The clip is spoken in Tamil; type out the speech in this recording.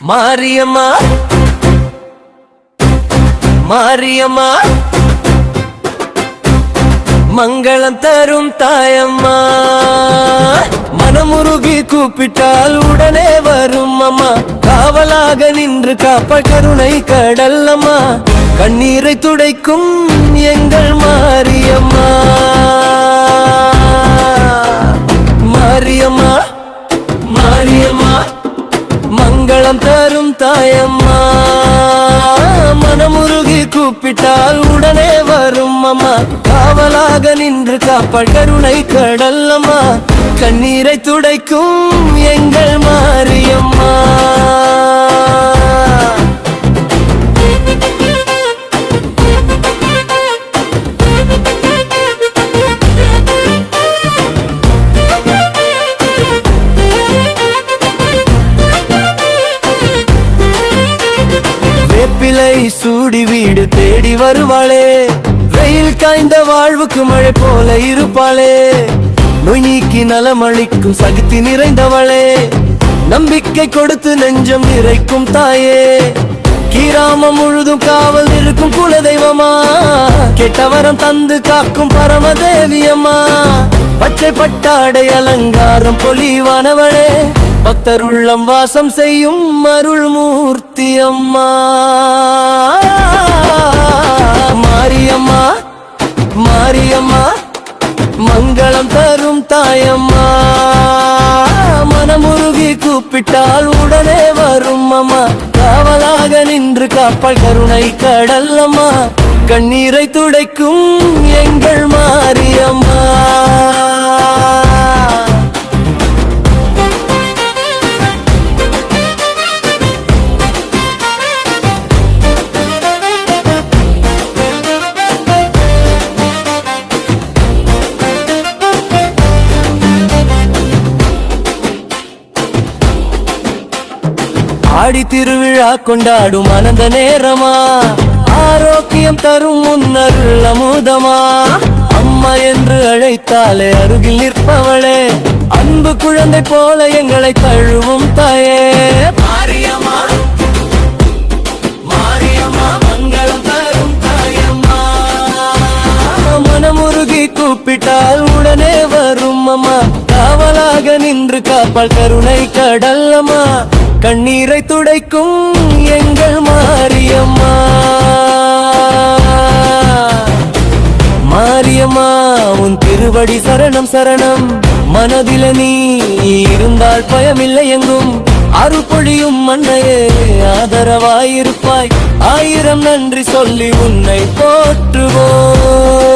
மாரியம்மா மாரியம்மா மங்களம் தரும் தாயம்மா மனமுருகி கூப்பிட்டால் உடனே வரும் அம்மா காவலாக நின்று காப்ப கருணை கடல்லம்மா கண்ணீரை துடைக்கும் எங்கள் மாரியம்மா மாரியம்மா மாரியம்மா மங்களம் தரும் தாயம்மா மனமுருகி கூப்பிட்டால் உடனே வரும் அம்மா காவலாக நின்று காப்பாள் கருணை கடல்லம்மா கண்ணீரை துடைக்கும் எங்கள் மாரியம்மா வேப்பிலை சூடி வீடு தேடி வருவாளே வெயில் காய்ந்த வாழ்வுக்கு மழை போல இருப்பாளே நோய் நீக்கி நலமளிக்கும் சக்தி நிறைந்தவளே நம்பிக்கை கொடுத்து நெஞ்சம் நிறைக்கும் தாயே கிராமம் முழுதும் காவல் இருக்கும் குலதெய்வமா கெட்டவரம் தந்து காக்கும் பரமதேவியம்மா பச்சை பட்டாடை அலங்காரம் பொலிவானவளே பக்தர் உள்ளம் வாசம் செய்யும் அருள் மூர்த்தி அம்மா மாரியம்மா மாரியம்மா மங்களம் தரும் தாயம்மா மனமுருகி கூப்பிட்டால் உடனே வரும் அம்மா காவலாக நின்று காப்பாள் கருணை கடல்லம்மா கண்ணீரை துடைக்கும் எங்கள் மாரியம்மா ஆடி திருவிழா கொண்டாடும் ஆனந்த நேரமா ஆரோக்கியம் தரும் முன்னருள் அமுதமா அம்மா என்று அழைத்தாலே அருகில் நிற்பவளே அன்பு குழந்தை போல எங்களை தழுவும் தாயே மாரியம்மா மாரியம்மா மங்களம் தரும் தாயம்மா மனமுருகி கூப்பிட்டால் உடனே வரும் அம்மா காவலாக நின்று காப்பாள் கருணை கடல்லம்மா கண்ணீரை துடைக்கும் எங்கள் மாரியம்மா மாரியம்மா உன் திருவடி சரணம் சரணம் மனதில நீ இருந்தால் பயமில்லை எங்கும் அருள்பொழியும் மன்னையே ஆதரவாயிருப்பாய் ஆயிரம் நன்றி சொல்லி உன்னை போற்றுவோம்